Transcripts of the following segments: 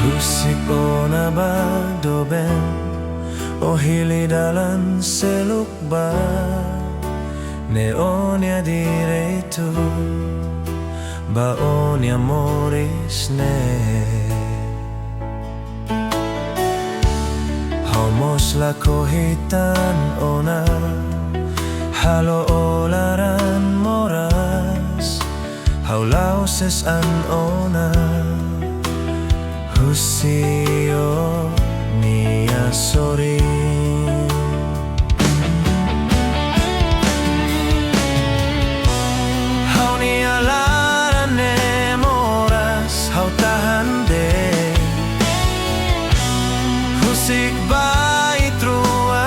Husik ona ba doben o hili dalan seluk ba neonia direito ba onia moris ne homos la kohitan ona halo olaran moras haulau ses an ona Husio nia sori Hau nia lara ne moras hau tahan de Husik bai trua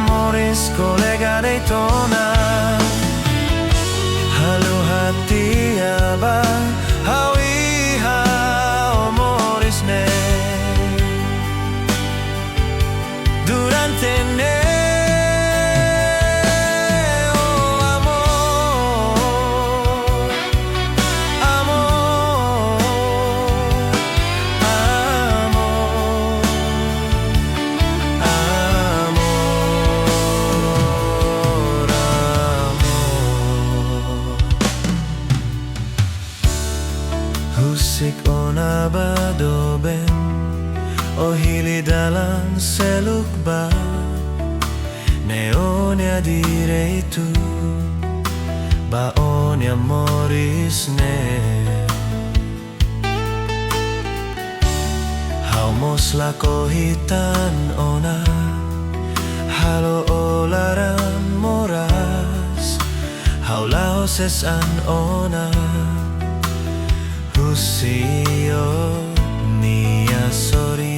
moris kolega de tona Halu hati aba hau iha moris ne Durante ne oh amor amor amor amor amor Husik ona badoben o hili dalan seluk ba neonia direito ba onia moris ne Haumos la kohitan ona halo olaran moras haulau ses an ona Husio nia sori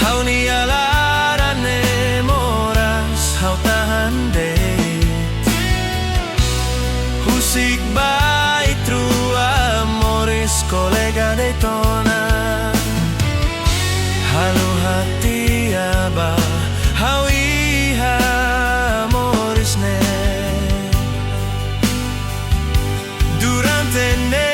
Hau nia lara ne moras hau tahan de Husik bai trua moris kolega de tona Halu hati aba hau iha moris ne Durante ne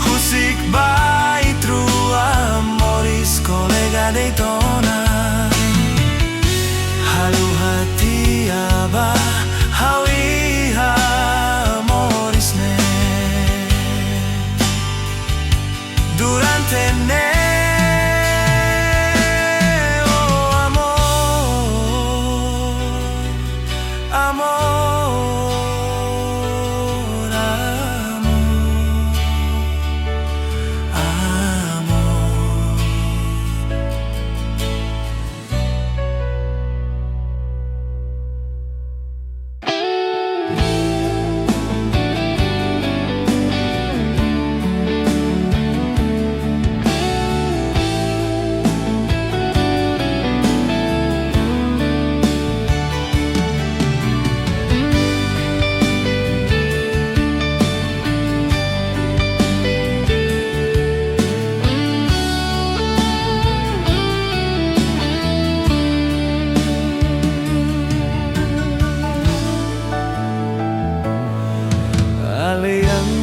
Husik bai trua moris kolega de tona Halu hati aba hau iha moris ne Durante ne oh amor amor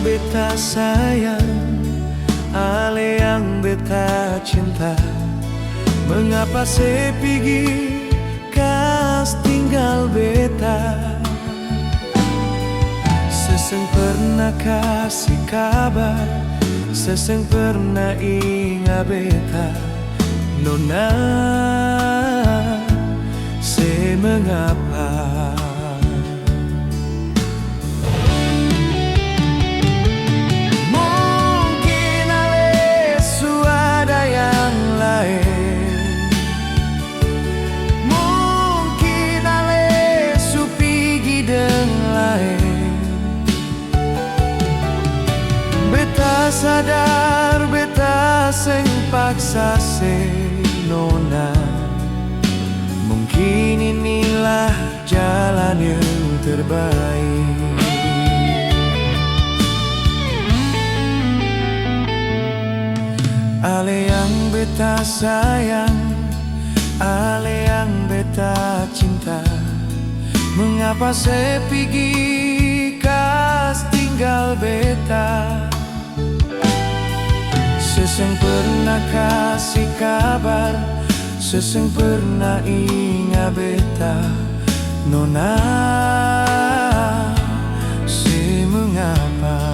beta sayang, ale yang beta cinta. Mengapa sepigi kas tinggal beta? Seseng pernah kasih kabar, seseng pernah ingat beta. Nona, se mengapa? Mungkin Alesu ada yang lain, mungkin Alesu pergi dengan lain. Beta sadar, beta seng paksa se nona. Mungkin inilah jalan yang terbaik. Ale yang beta sayang, ale yang beta cinta, mengapa saya pergi kas tinggal beta? Seseng pernah kasih kabar, seseng pernah ingat beta. Nona, se mengapa?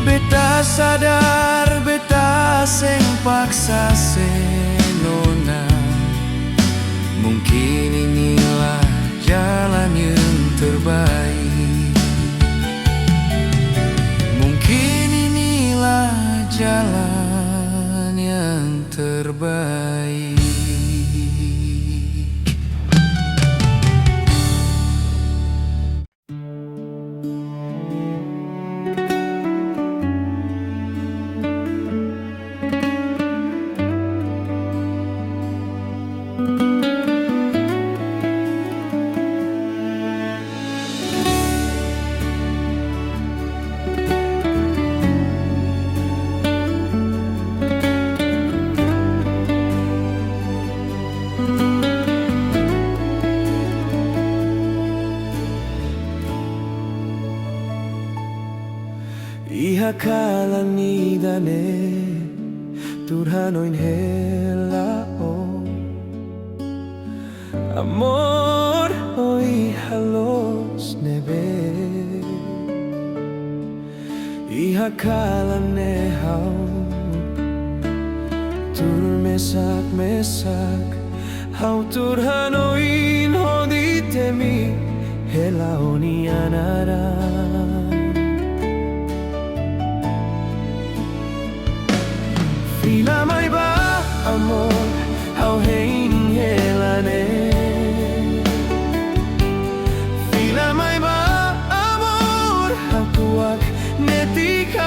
Beta sadar, beta seng paksa se nona. Mungkin inilah jalan yang terbaik. Mungkin inilah jalan yang terbaik. Ihakalan dane turhanoin helao amor hoy halos nebe. Ihakalan hao tur mesak hao turhanoin hoditemi helao ni anara. Fila mai ba amor, hau hein helane. Fila mai ba amor, hau kuak netikau.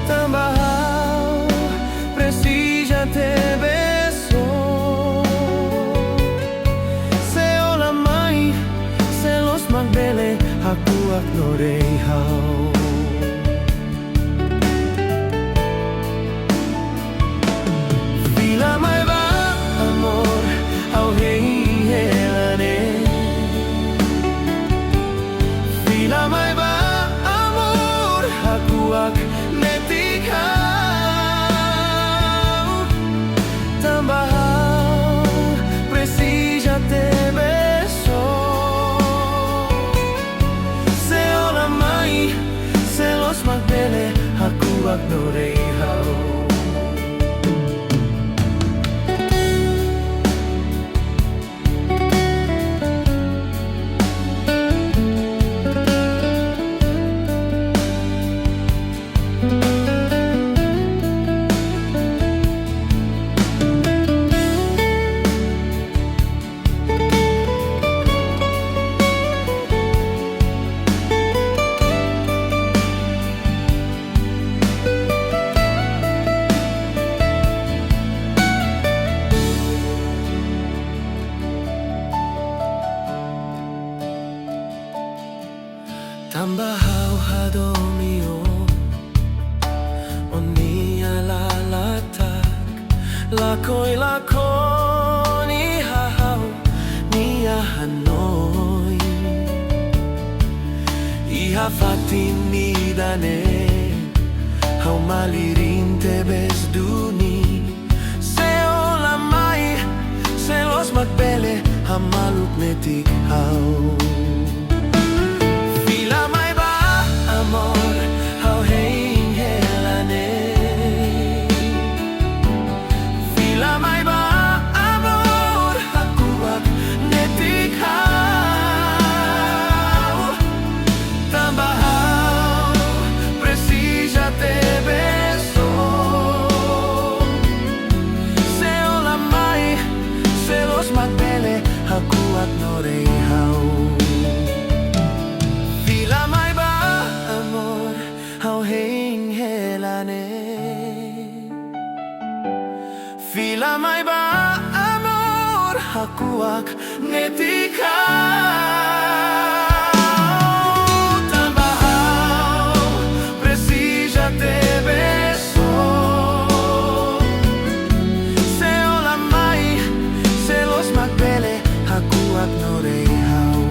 Tambah hau precisa te beso. Se ola mai, se los magbele, hau kuak norei hau. tambah hau hadomio onia lalatak lakoi lakoni hahau nia Hanoi iha fatini dane hau malirin tebes duni seola mai selos magbele hamaluk netik hau fila mai ba amor hau hein helane fila mai ba amor hakuak netik hau tambah hau precisa te beso seola mai selos magbele hakuak norei hau fila mai ba amor hau hein helane fila mai ba amor hakuak netik hau tambah hau precisa te beso seola mai selos magbele hakuak norei hau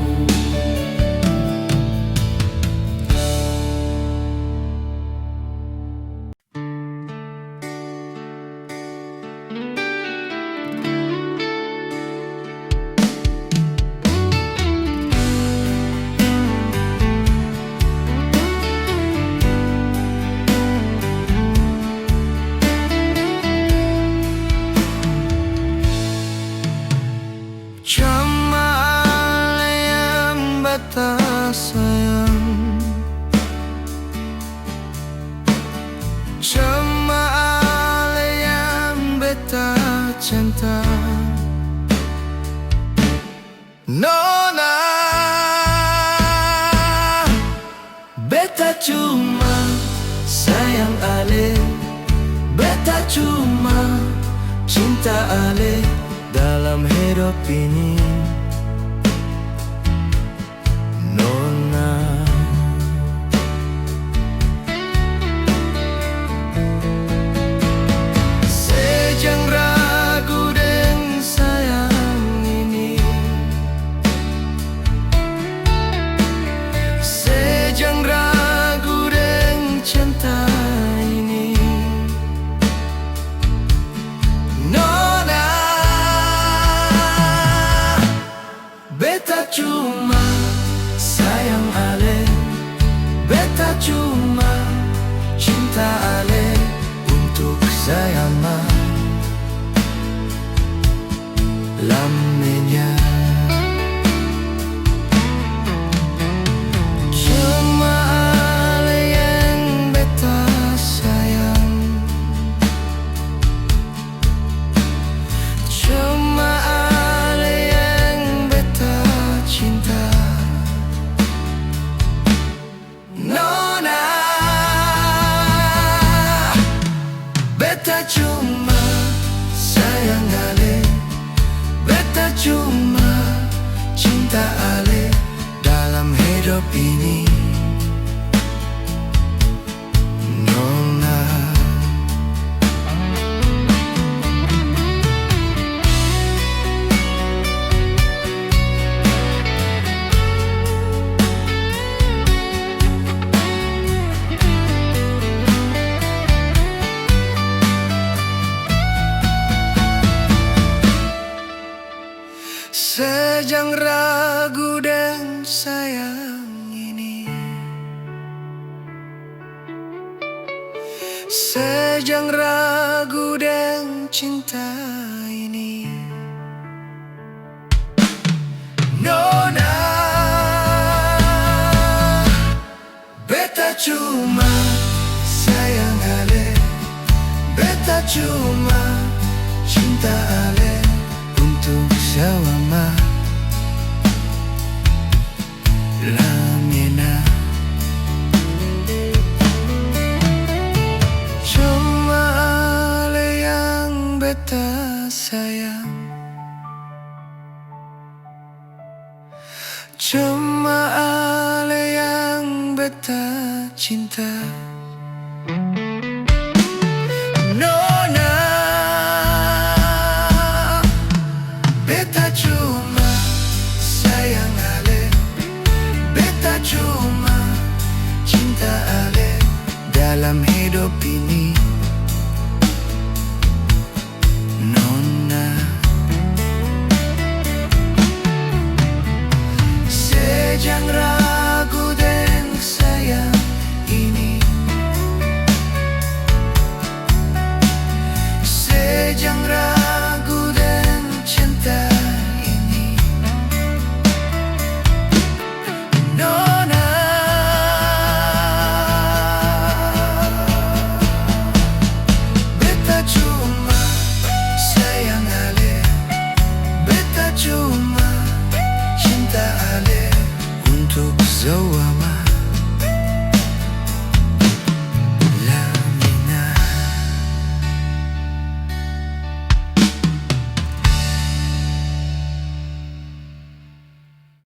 Cuma yang batas sayang Cuma yang beta cinta Nona beta cuma sayang ale Beta cuma cinta ale dalam hidup ini Nona sejang ragu dengan sayang ini sejang ragu dengan cinta ini Nona beta cuma sayang ale Beta cuma cinta ale Untuk saya mah lamanya Cuma ale yang beta sayang Cuma ale yang beta cinta Nona beta cuma sayang ale Beta cuma cinta ale dalam hidup ini Nona sejang ragu dan sayang ini sejang ragu dan cinta ini Nona beta cuma sayang ale Beta cuma cinta ale Untuk selama lamanya Cuma ale yang beta sayang Cuma ale yang cinta.